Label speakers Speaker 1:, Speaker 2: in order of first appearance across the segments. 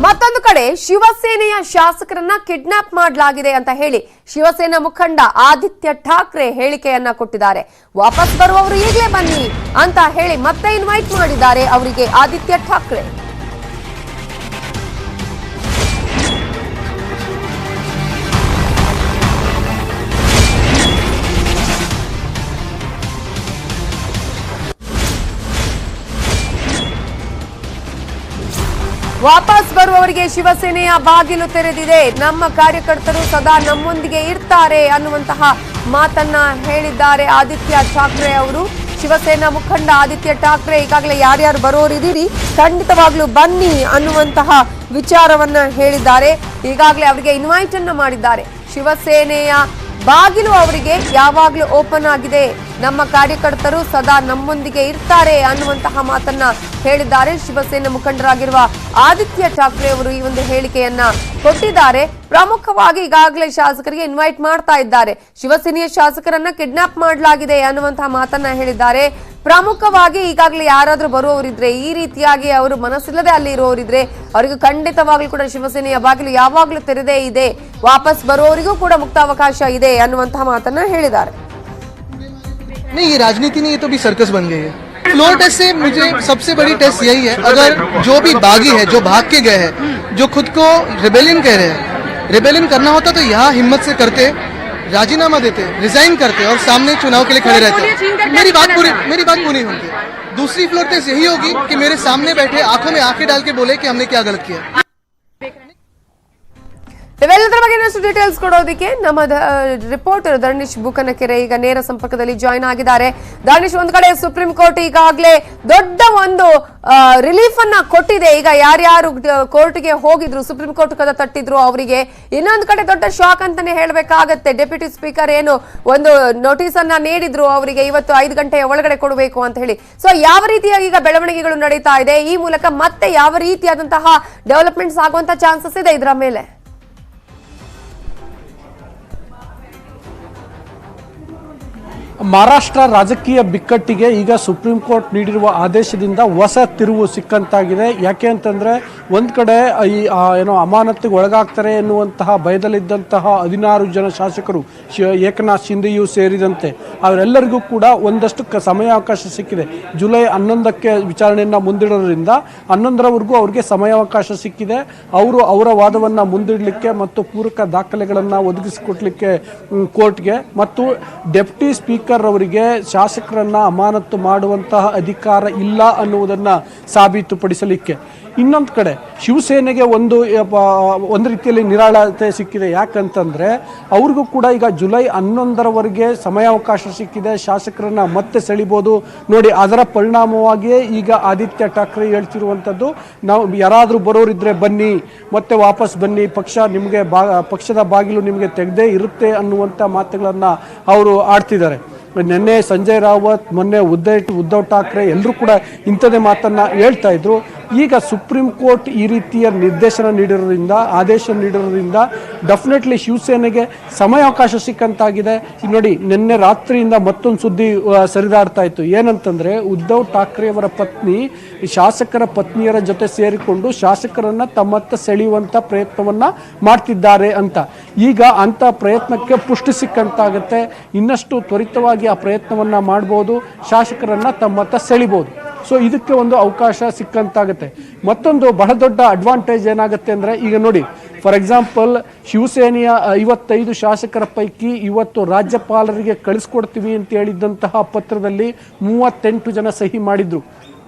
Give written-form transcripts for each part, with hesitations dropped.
Speaker 1: ಮತ್ತೊಂದು ಕಡೆ ಶಿವಸೇನೆಯ ಶಾಸಕರನ್ನ ಕಿಡ್ನಾಪ್ ಮಾಡಲಾಗಿದೆ ಅಂತ ಹೇಳಿ ಶಿವಸೇನಾ ಮುಖಂಡ ಆದಿತ್ಯ ಠಾಕ್ರೆ ಹೇಳಿಕೆಯನ್ನ ಕೊಟ್ಟಿದ್ದಾರೆ. ವಾಪಸ್ ಬರುವವರು ಈಗಲೇ ಬನ್ನಿ ಅಂತ ಹೇಳಿ ಮತ್ತೆ ಇನ್ವೈಟ್ ಮಾಡಿದ್ದಾರೆ ಅವರಿಗೆ ಆದಿತ್ಯ ಠಾಕ್ರೆ. ವಾಪಸ್ ಬರುವವರಿಗೆ ಶಿವಸೇನೆಯ ಬಾಗಿಲು ತೆರೆದಿದೆ, ನಮ್ಮ ಕಾರ್ಯಕರ್ತರು ಸದಾ ನಮ್ಮೊಂದಿಗೆ ಇರ್ತಾರೆ ಅನ್ನುವಂತಹ ಮಾತನ್ನ ಹೇಳಿದ್ದಾರೆ ಆದಿತ್ಯ ಠಾಕ್ರೆ ಅವರು. ಶಿವಸೇನಾ ಮುಖಂಡ ಆದಿತ್ಯ ಠಾಕ್ರೆ ಈಗಾಗಲೇ ಯಾರ್ಯಾರು ಬರೋರಿದ್ದೀರಿ ಖಂಡಿತವಾಗ್ಲೂ ಬನ್ನಿ ಅನ್ನುವಂತಹ ವಿಚಾರವನ್ನ ಹೇಳಿದ್ದಾರೆ. ಈಗಾಗಲೇ ಅವರಿಗೆ ಇನ್ವೈಟ್ ಅನ್ನ ಮಾಡಿದ್ದಾರೆ. ಶಿವಸೇನೆಯ ಬಾಗಿಲು ಅವರಿಗೆ ಯಾವಾಗಲೂ ಓಪನ್ ಆಗಿದೆ, ನಮ್ಮ ಕಾರ್ಯಕರ್ತರು ಸದಾ ನಮ್ಮೊಂದಿಗೆ ಇರ್ತಾರೆ ಅನ್ನುವಂತಹ ಮಾತನ್ನ ಹೇಳಿದ್ದಾರೆ. ಶಿವಸೇನಾ ಮುಖಂಡರಾಗಿರುವ ಆದಿತ್ಯ ಠಾಕ್ರೆ ಅವರು ಈ ಒಂದು ಹೇಳಿಕೆಯನ್ನ ಕೊಟ್ಟಿದ್ದಾರೆ. ಪ್ರಮುಖವಾಗಿ ಈಗಾಗಲೇ ಶಾಸಕರಿಗೆ ಇನ್ವೈಟ್ ಮಾಡ್ತಾ ಇದ್ದಾರೆ. ಶಿವಸೇನೆಯ ಶಾಸಕರನ್ನ ಕಿಡ್ನಾಪ್ ಮಾಡಲಾಗಿದೆ ಅನ್ನುವಂತಹ ಮಾತನ್ನ ಹೇಳಿದ್ದಾರೆ. ಪ್ರಮುಖವಾಗಿ ಈಗಾಗಲೇ ಯಾರಾದ್ರೂ ಬರುವವರಿದ್ರೆ, ಈ ರೀತಿಯಾಗಿ ಅವರು ಮನಸ್ಸಿಲ್ಲದೆ ಅಲ್ಲಿ ಇರುವವರಿದ್ರೆ ಅವರಿಗೂ ಖಂಡಿತವಾಗ್ಲೂ ಕೂಡ ಶಿವಸೇನೆಯ ಬಾಗಿಲು ಯಾವಾಗ್ಲೂ ತೆರೆದೇ ಇದೆ, ವಾಪಸ್ ಬರುವವರಿಗೂ ಕೂಡ ಮುಕ್ತಾವಕಾಶ ಇದೆ ಅನ್ನುವಂತಹ ಮಾತನ್ನ ಹೇಳಿದ್ದಾರೆ.
Speaker 2: नहीं, ये राजनीति नहीं, ये तो भी सर्कस बन गई है। फ्लोर टेस्ट से मुझे सबसे बड़ी टेस्ट यही है, अगर जो भी बागी है, जो भाग के गए हैं, जो खुद को रिबेलियन कह रहे हैं, रिबेलियन करना होता तो यहाँ हिम्मत से करते, राजीनामा देते, रिजाइन करते और सामने चुनाव के लिए खड़े रहते। मेरी बात पूरी होगी। दूसरी फ्लोर टेस्ट यही होगी कि मेरे सामने बैठे आंखों में आंखें डाल के बोले कि हमने क्या गलत किया।
Speaker 1: ಇವೆಲ್ಲದರ ಬಗ್ಗೆ ಇನ್ನಷ್ಟು ಡೀಟೇಲ್ಸ್ ಕೊಡೋದಕ್ಕೆ ನಮ್ಮ ರಿಪೋರ್ಟರ್ ಧರ್ಣಿಶ್ ಬೂಕನಕೆರೆ ಈಗ ನೇರ ಸಂಪರ್ಕದಲ್ಲಿ ಜಾಯ್ನ್ ಆಗಿದ್ದಾರೆ. ಧರ್ಣಿಶ್, ಒಂದು ಕಡೆ ಸುಪ್ರೀಂ ಕೋರ್ಟ್ ಈಗಾಗಲೇ ದೊಡ್ಡ ಒಂದು ರಿಲೀಫ್ ಅನ್ನ ಕೊಟ್ಟಿದೆ. ಈಗ ಯಾರ್ಯಾರು ಕೋರ್ಟ್ಗೆ ಹೋಗಿದ್ರು, ಸುಪ್ರೀಂ ಕೋರ್ಟ್ ಕದ ತಟ್ಟಿದ್ರು ಅವರಿಗೆ ಇನ್ನೊಂದು ಕಡೆ ದೊಡ್ಡ ಶಾಕ್ ಅಂತಾನೆ ಹೇಳಬೇಕಾಗತ್ತೆ. ಡೆಪ್ಯೂಟಿ ಸ್ಪೀಕರ್ ಏನು ಒಂದು ನೋಟಿಸ್ ಅನ್ನ ನೀಡಿದ್ರು ಅವರಿಗೆ ಇವತ್ತು 5 ಗಂಟೆಯ ಒಳಗಡೆ ಕೊಡಬೇಕು ಅಂತ ಹೇಳಿ. ಸೊ ಯಾವ ರೀತಿಯಾಗಿ ಈಗ ಬೆಳವಣಿಗೆಗಳು ನಡೀತಾ ಇದೆ, ಈ ಮೂಲಕ ಮತ್ತೆ ಯಾವ ರೀತಿಯಾದಂತಹ ಡೆವಲಪ್ಮೆಂಟ್ಸ್ ಆಗುವಂತ ಚಾನ್ಸಸ್ ಇದೆ ಇದರ ಮೇಲೆ?
Speaker 3: ಮಹಾರಾಷ್ಟ್ರ ರಾಜಕೀಯ ಬಿಕ್ಕಟ್ಟಿಗೆ ಈಗ ಸುಪ್ರೀಂ ಕೋರ್ಟ್ ನೀಡಿರುವ ಆದೇಶದಿಂದ ಹೊಸ ತಿರುವು ಸಿಕ್ಕಂತಾಗಿದೆ. ಯಾಕೆ ಅಂತಂದರೆ ಒಂದು ಕಡೆ ಈ ಅಮಾನತಿಗೆ ಒಳಗಾಗ್ತಾರೆ ಎನ್ನುವಂತಹ ಭಯದಲ್ಲಿದ್ದಂತಹ 16 ಜನ ಶಾಸಕರು ಏಕನಾಥ್ ಶಿಂದೆಯೂ ಸೇರಿದಂತೆ ಅವರೆಲ್ಲರಿಗೂ ಕೂಡ ಒಂದಷ್ಟು ಸಮಯಾವಕಾಶ ಸಿಕ್ಕಿದೆ. ಜುಲೈ 11ಕ್ಕೆ ವಿಚಾರಣೆಯನ್ನು ಮುಂದಿಡೋದ್ರಿಂದ 11ರವರೆಗೂ ಅವರಿಗೆ ಸಮಯಾವಕಾಶ ಸಿಕ್ಕಿದೆ. ಅವರು ಅವರ ವಾದವನ್ನು ಮುಂದಿಡಲಿಕ್ಕೆ ಮತ್ತು ಪೂರಕ ದಾಖಲೆಗಳನ್ನು ಒದಗಿಸಿಕೊಡ್ಲಿಕ್ಕೆ ಕೋರ್ಟ್ಗೆ, ಮತ್ತು ಡೆಪ್ಯೂಟಿ ಸ್ಪೀಕರ್ ಅವರಿಗೆ ಶಾಸಕರನ್ನ ಅಮಾನತು ಮಾಡುವಂತಹ ಅಧಿಕಾರ ಇಲ್ಲ ಅನ್ನುವುದನ್ನು ಸಾಬೀತುಪಡಿಸಲಿಕ್ಕೆ. ಇನ್ನೊಂದು ಕಡೆ ಶಿವಸೇನೆಗೆ ಒಂದು ರೀತಿಯಲ್ಲಿ ನಿರಾಳತೆ ಸಿಕ್ಕಿದೆ. ಯಾಕಂತಂದರೆ ಅವ್ರಿಗೂ ಕೂಡ ಈಗ ಜುಲೈ 11ರವರೆಗೆ ಸಮಯಾವಕಾಶ ಸಿಕ್ಕಿದೆ, ಶಾಸಕರನ್ನ ಮತ್ತೆ ಸೆಳಿಬೋದು ನೋಡಿ. ಅದರ ಪರಿಣಾಮವಾಗಿಯೇ ಈಗ ಆದಿತ್ಯ ಠಾಕ್ರೆ ಹೇಳ್ತಿರುವಂಥದ್ದು, ನಾವು ಯಾರಾದರೂ ಬರೋರಿದ್ರೆ ಬನ್ನಿ, ಮತ್ತೆ ವಾಪಸ್ ಬನ್ನಿ, ಪಕ್ಷದ ಬಾಗಿಲು ನಿಮಗೆ ತೆಗೆದೇ ಇರುತ್ತೆ ಅನ್ನುವಂಥ ಮಾತುಗಳನ್ನು ಅವರು ಆಡ್ತಿದ್ದಾರೆ. ನಿನ್ನೆ ಸಂಜಯ್ ರಾವತ್, ಮೊನ್ನೆ ಉದ್ಧವ್ ಠಾಕ್ರೆ ಎಲ್ಲರೂ ಕೂಡ ಇಂಥದೇ ಮಾತನ್ನು ಹೇಳ್ತಾ ಇದ್ರು. ಈಗ ಸುಪ್ರೀಂ ಕೋರ್ಟ್ ಈ ರೀತಿಯ ನಿರ್ದೇಶನ ನೀಡಿರೋದ್ರಿಂದ, ಆದೇಶ ನೀಡಿರೋದ್ರಿಂದ ಡೆಫಿನೆಟ್ಲಿ ಶಿವಸೇನೆಗೆ ಸಮಯಾವಕಾಶ ಸಿಕ್ಕಂತಾಗಿದೆ. ನೋಡಿ, ನಿನ್ನೆ ರಾತ್ರಿಯಿಂದ ಮತ್ತೊಂದು ಸುದ್ದಿ ಸರಿದಾಡ್ತಾ ಇತ್ತು. ಏನಂತಂದರೆ ಉದ್ಧವ್ ಠಾಕ್ರೆ ಅವರ ಪತ್ನಿ ಶಾಸಕರ ಪತ್ನಿಯರ ಜೊತೆ ಸೇರಿಕೊಂಡು ಶಾಸಕರನ್ನು ತಮ್ಮತ್ತ ಸೆಳೆಯುವಂಥ ಪ್ರಯತ್ನವನ್ನು ಮಾಡ್ತಿದ್ದಾರೆ ಅಂತ. ಈಗ ಅಂಥ ಪ್ರಯತ್ನಕ್ಕೆ ಪುಷ್ಟಿ ಸಿಕ್ಕಂತಾಗುತ್ತೆ. ಇನ್ನಷ್ಟು ತ್ವರಿತವಾಗಿ ಆ ಪ್ರಯತ್ನವನ್ನು ಮಾಡ್ಬೋದು, ಶಾಸಕರನ್ನು ತಮ್ಮತ್ತ ಸೆಳಿಬೋದು. ಸೊ ಇದಕ್ಕೆ ಒಂದು ಅವಕಾಶ ಸಿಕ್ಕಂತಾಗುತ್ತೆ. ಮತ್ತೊಂದು ಬಹಳ ದೊಡ್ಡ ಅಡ್ವಾಂಟೇಜ್ ಏನಾಗುತ್ತೆ ಅಂದರೆ, ಈಗ ನೋಡಿ, ಫಾರ್ ಎಕ್ಸಾಂಪಲ್ ಶಿವಸೇನೆಯ 55 ಶಾಸಕರ ಪೈಕಿ ಇವತ್ತು ರಾಜ್ಯಪಾಲರಿಗೆ ಕಳಿಸ್ಕೊಡ್ತೀವಿ ಅಂತ ಹೇಳಿದ್ದಂತಹ ಪತ್ರದಲ್ಲಿ 38 ಜನ ಸಹಿ ಮಾಡಿದ್ರು.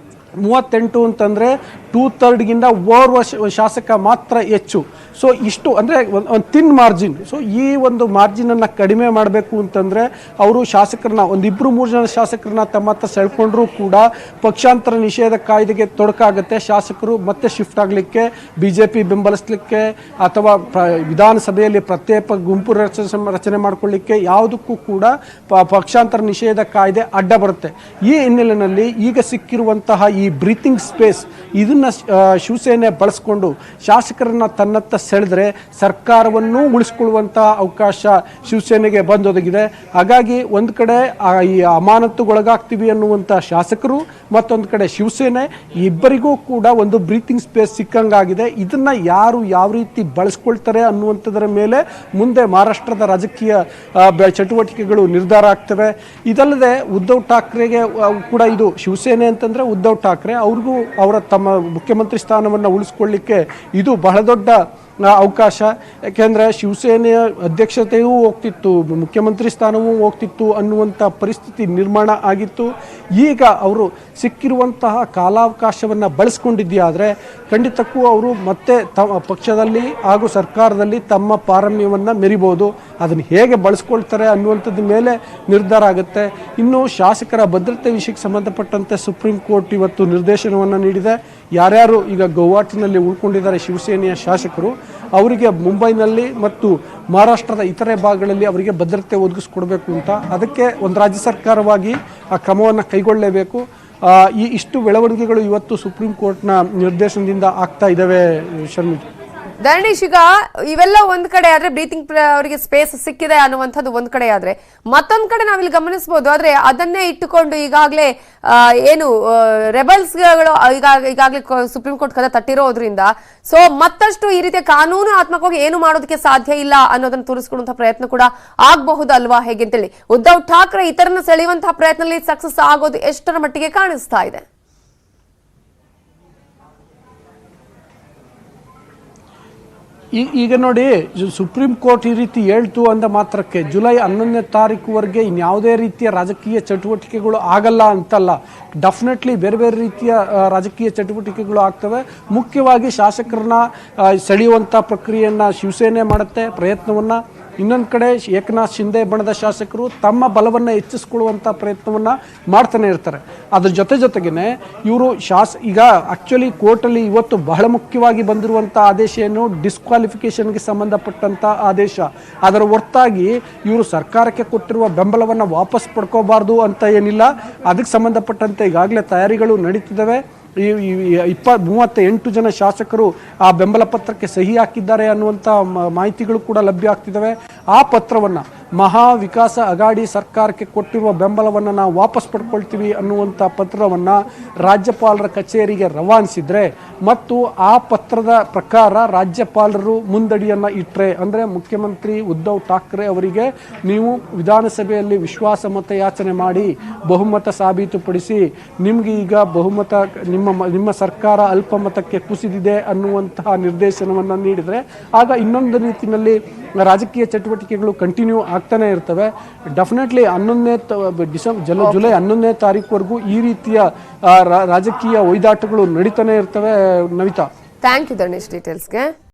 Speaker 3: 38 ಅಂತಂದರೆ 2/3ಗಿಂತ ಓರ್ವ ಶಾಸಕ ಮಾತ್ರ ಹೆಚ್ಚು. ಸೊ ಇಷ್ಟು ಅಂದರೆ ಒಂದು ತಿನ್ ಮಾರ್ಜಿನ್. ಸೊ ಈ ಒಂದು ಮಾರ್ಜಿನನ್ನು ಕಡಿಮೆ ಮಾಡಬೇಕು ಅಂತಂದರೆ ಅವರು ಶಾಸಕರನ್ನ 1-2-3 ಜನ ಶಾಸಕರನ್ನ ತಮ್ಮ ಹತ್ರ ಸೆಳ್ಕೊಂಡ್ರೂ ಕೂಡ ಪಕ್ಷಾಂತರ ನಿಷೇಧ ಕಾಯ್ದೆಗೆ ತೊಡಕಾಗುತ್ತೆ. ಶಾಸಕರು ಮತ್ತೆ ಶಿಫ್ಟ್ ಆಗಲಿಕ್ಕೆ, BJP ಬೆಂಬಲಿಸಲಿಕ್ಕೆ ಅಥವಾ ವಿಧಾನಸಭೆಯಲ್ಲಿ ಪ್ರತ್ಯೇಕ ಗುಂಪು ರಚನೆ ಮಾಡಿಕೊಳ್ಳಿಕ್ಕೆ ಯಾವುದಕ್ಕೂ ಕೂಡ ಪಕ್ಷಾಂತರ ನಿಷೇಧ ಕಾಯ್ದೆ ಅಡ್ಡ ಬರುತ್ತೆ. ಈ ಹಿನ್ನೆಲೆಯಲ್ಲಿ ಈಗ ಸಿಕ್ಕಿರುವಂತಹ ಈ ಬ್ರೀತಿಂಗ್ ಸ್ಪೇಸ್, ಇದನ್ನು ಶಿವಸೇನೆ ಬಳಸ್ಕೊಂಡು ಶಾಸಕರನ್ನ ತನ್ನತ್ತ ಸೆಳೆದ್ರೆ ಸರ್ಕಾರವನ್ನು ಉಳಿಸ್ಕೊಳ್ಳುವಂಥ ಅವಕಾಶ ಶಿವಸೇನೆಗೆ ಬಂದೊದಗಿದೆ. ಹಾಗಾಗಿ ಒಂದು ಕಡೆ ಈ ಅಮಾನತುಗೊಳಗಾಗ್ತೀವಿ ಅನ್ನುವಂಥ ಶಾಸಕರು, ಮತ್ತೊಂದು ಕಡೆ ಶಿವಸೇನೆ, ಇಬ್ಬರಿಗೂ ಕೂಡ ಒಂದು ಬ್ರೀತಿಂಗ್ ಸ್ಪೇಸ್ ಸಿಕ್ಕಂಗಾಗಿದೆ. ಇದನ್ನ ಯಾರು ಯಾವ ರೀತಿ ಬಳಸ್ಕೊಳ್ತಾರೆ ಅನ್ನುವಂಥದ್ರ ಮೇಲೆ ಮುಂದೆ ಮಹಾರಾಷ್ಟ್ರದ ರಾಜಕೀಯ ಚಟುವಟಿಕೆಗಳು ನಿರ್ಧಾರ ಆಗ್ತವೆ. ಇದಲ್ಲದೆ ಉದ್ಧವ್ ಠಾಕ್ರೆಗೆ ಕೂಡ, ಇದು ಶಿವಸೇನೆ ಅಂತಂದ್ರೆ ಉದ್ಧವ್ ಠಾಕ್ರೆ ಅವ್ರಿಗೂ ತಮ್ಮ ಮುಖ್ಯಮಂತ್ರಿ ಸ್ಥಾನವನ್ನು ಉಳಿಸ್ಕೊಳ್ಳಿಕ್ಕೆ ಇದು ಬಹಳ ದೊಡ್ಡ ಅವಕಾಶ. ಯಾಕೆಂದರೆ ಶಿವಸೇನೆಯ ಅಧ್ಯಕ್ಷತೆಯೂ ಹೋಗ್ತಿತ್ತು, ಮುಖ್ಯಮಂತ್ರಿ ಸ್ಥಾನವೂ ಹೋಗ್ತಿತ್ತು ಅನ್ನುವಂಥ ಪರಿಸ್ಥಿತಿ ನಿರ್ಮಾಣ ಆಗಿತ್ತು. ಈಗ ಅವರು ಸಿಕ್ಕಿರುವಂತಹ ಕಾಲಾವಕಾಶವನ್ನು ಬಳಸ್ಕೊಂಡಿದ್ದಾದರೆ ಖಂಡಿತಕ್ಕೂ ಅವರು ಮತ್ತೆ ತಮ್ಮ ಪಕ್ಷದಲ್ಲಿ ಹಾಗೂ ಸರ್ಕಾರದಲ್ಲಿ ತಮ್ಮ ಪಾರಮ್ಯವನ್ನು ಮೆರಿಬೋದು. ಅದನ್ನು ಹೇಗೆ ಬಳಸ್ಕೊಳ್ತಾರೆ ಅನ್ನುವಂಥದ್ದು ಮೇಲೆ ನಿರ್ಧಾರ ಆಗುತ್ತೆ. ಇನ್ನು ಶಾಸಕರ ಭದ್ರತೆ ವಿಷಯಕ್ಕೆ ಸಂಬಂಧಪಟ್ಟಂತೆ ಸುಪ್ರೀಂ ಕೋರ್ಟ್ ಇವತ್ತು ನಿರ್ದೇಶನವನ್ನು ನೀಡಿದೆ. ಯಾರ್ಯಾರು ಈಗ ಗೌಹಾಟಿನಲ್ಲಿ ಉಳ್ಕೊಂಡಿದ್ದಾರೆ ಶಿವಸೇನೆಯ ಶಾಸಕರು, ಅವರಿಗೆ ಮುಂಬೈನಲ್ಲಿ ಮತ್ತು ಮಹಾರಾಷ್ಟ್ರದ ಇತರೆ ಭಾಗಗಳಲ್ಲಿ ಅವರಿಗೆ ಭದ್ರತೆ ಒದಗಿಸ್ಕೊಡ್ಬೇಕು ಅಂತ, ಅದಕ್ಕೆ ಒಂದು ರಾಜ್ಯ ಸರ್ಕಾರವಾಗಿ ಆ ಕ್ರಮವನ್ನು ಕೈಗೊಳ್ಳಲೇಬೇಕು. ಇಷ್ಟು ಬೆಳವಣಿಗೆಗಳು ಇವತ್ತು ಸುಪ್ರೀಂ ಕೋರ್ಟ್ನ ನಿರ್ದೇಶನದಿಂದ ಆಗ್ತಾ ಇದ್ದಾವೆ. ಶರ್ಮಿಳಾ,
Speaker 1: ಧರಣೀಶ್, ಈಗ ಇವೆಲ್ಲ ಒಂದ್ ಕಡೆ ಆದ್ರೆ ಬ್ರೀತಿಂಗ್ ಅವರಿಗೆ ಸ್ಪೇಸ್ ಸಿಕ್ಕಿದೆ ಅನ್ನುವಂಥದ್ದು ಒಂದ್ ಕಡೆ ಆದ್ರೆ, ಮತ್ತೊಂದ್ ಕಡೆ ನಾವಿಲ್ಲಿ ಗಮನಿಸಬಹುದು. ಆದ್ರೆ ಅದನ್ನೇ ಇಟ್ಟುಕೊಂಡು ಈಗಾಗಲೇ ಏನು ರೆಬಲ್ಸ್ ಗಳು ಈಗಾಗಲೇ ಸುಪ್ರೀಂ ಕೋರ್ಟ್ ಕದ ತಟ್ಟಿರೋದ್ರಿಂದ ಸೊ ಮತ್ತಷ್ಟು ಈ ರೀತಿಯ ಕಾನೂನಾತ್ಮಕವಾಗಿ ಏನು ಮಾಡೋದಕ್ಕೆ ಸಾಧ್ಯ ಇಲ್ಲ ಅನ್ನೋದನ್ನ ತೋರಿಸ್ಕೊಡುವಂತಹ ಪ್ರಯತ್ನ ಕೂಡ ಆಗಬಹುದಲ್ವಾ, ಹೇಗೆ ಅಂತೇಳಿ ಉದ್ಧವ್ ಠಾಕ್ರೆ ಇತರನ್ನ ಸೆಳೆಯುವಂತಹ ಪ್ರಯತ್ನದಲ್ಲಿ ಸಕ್ಸಸ್ ಆಗೋದು ಎಷ್ಟರ ಮಟ್ಟಿಗೆ ಕಾಣಿಸ್ತಾ ಇದೆ?
Speaker 3: ಈಗ ನೋಡಿ, ಸುಪ್ರೀಂ ಕೋರ್ಟ್ ಈ ರೀತಿ ಹೇಳ್ತು ಅಂದ ಮಾತ್ರಕ್ಕೆ ಜುಲೈ 11ನೇ ತಾರೀಕುವರೆಗೆ ಇನ್ಯಾವುದೇ ರೀತಿಯ ರಾಜಕೀಯ ಚಟುವಟಿಕೆಗಳು ಆಗಲ್ಲ ಅಂತಲ್ಲ. ಡೆಫಿನೆಟ್ಲಿ ಬೇರೆ ಬೇರೆ ರೀತಿಯ ರಾಜಕೀಯ ಚಟುವಟಿಕೆಗಳು ಆಗ್ತವೆ. ಮುಖ್ಯವಾಗಿ ಶಾಸಕರನ್ನ ಸೆಳೆಯುವಂಥ ಪ್ರಕ್ರಿಯೆಯನ್ನು ಶಿವಸೇನೆ ಮಾಡುತ್ತೆ ಪ್ರಯತ್ನವನ್ನು. ಇನ್ನೊಂದು ಕಡೆ ಏಕನಾಥ್ ಶಿಂದೆ ಬಣದ ಶಾಸಕರು ತಮ್ಮ ಬಲವನ್ನು ಹೆಚ್ಚಿಸ್ಕೊಳ್ಳುವಂಥ ಪ್ರಯತ್ನವನ್ನು ಮಾಡ್ತಾನೆ ಇರ್ತಾರೆ. ಅದ್ರ ಜೊತೆಗೇನೆ ಇವರು ಈಗ ಆ್ಯಕ್ಚುಲಿ ಕೋರ್ಟಲ್ಲಿ ಇವತ್ತು ಬಹಳ ಮುಖ್ಯವಾಗಿ ಬಂದಿರುವಂಥ ಆದೇಶ ಏನು, ಡಿಸ್ಕ್ವಾಲಿಫಿಕೇಷನ್ಗೆ ಸಂಬಂಧಪಟ್ಟಂಥ ಆದೇಶ. ಅದರ ಹೊರತಾಗಿ ಇವರು ಸರ್ಕಾರಕ್ಕೆ ಕೊಟ್ಟಿರುವ ಬೆಂಬಲವನ್ನು ವಾಪಸ್ ಪಡ್ಕೋಬಾರ್ದು ಅಂತ ಏನಿಲ್ಲ. ಅದಕ್ಕೆ ಸಂಬಂಧಪಟ್ಟಂತೆ ಈಗಾಗಲೇ ತಯಾರಿಗಳು ನಡೀತಿದ್ದಾವೆ. ಈ 38 ಜನ ಶಾಸಕರು ಆ ಬೆಂಬಲ ಪತ್ರಕ್ಕೆ ಸಹಿ ಹಾಕಿದ್ದಾರೆ ಅನ್ನುವಂಥ ಮಾಹಿತಿಗಳು ಕೂಡ ಲಭ್ಯ ಆಗ್ತಿದ್ದಾವೆ. ಆ ಪತ್ರವನ್ನು ಮಹಾ ವಿಕಾಸ ಅಘಾಡಿ ಸರ್ಕಾರಕ್ಕೆ ಕೊಟ್ಟಿರುವ ಬೆಂಬಲವನ್ನು ನಾವು ವಾಪಸ್ ಪಡ್ಕೊಳ್ತೀವಿ ಅನ್ನುವಂಥ ಪತ್ರವನ್ನು ರಾಜ್ಯಪಾಲರ ಕಚೇರಿಗೆ ರವಾನಿಸಿದರೆ ಮತ್ತು ಆ ಪತ್ರದ ಪ್ರಕಾರ ರಾಜ್ಯಪಾಲರು ಮುಂದಡಿಯನ್ನು ಇಟ್ಟರೆ, ಅಂದರೆ ಮುಖ್ಯಮಂತ್ರಿ ಉದ್ಧವ್ ಠಾಕ್ರೆ ಅವರಿಗೆ ನೀವು ವಿಧಾನಸಭೆಯಲ್ಲಿ ವಿಶ್ವಾಸ ಮತ ಯಾಚನೆ ಮಾಡಿ ಬಹುಮತ ಸಾಬೀತುಪಡಿಸಿ, ನಿಮ್ಗೆ ಈಗ ಬಹುಮತ ನಿಮ್ಮ ಸರ್ಕಾರ ಅಲ್ಪಮತಕ್ಕೆ ಕುಸಿದಿದೆ ಅನ್ನುವಂತಹ ನಿರ್ದೇಶನವನ್ನು ನೀಡಿದರೆ ಆಗ ಇನ್ನೊಂದು ರೀತಿಯಲ್ಲಿ ರಾಜಕೀಯ ಚಟುವಟಿಕೆಗಳು ಕಂಟಿನ್ಯೂ ಆಗ್ತಾನೆ ಇರ್ತವೆ. ಡೆಫಿನೆಟ್ಲಿ ಜುಲೈ 11ನೇ ತಾರೀಕುವರೆಗೂ ಈ ರೀತಿಯ ರಾಜಕೀಯ ಒಯ್ದಾಟಗಳು ನಡೀತಾನೆ ಇರ್ತವೆ. Navitha,
Speaker 1: thank you Dharanish ಡೀಟೇಲ್ಸ್ಗೆ.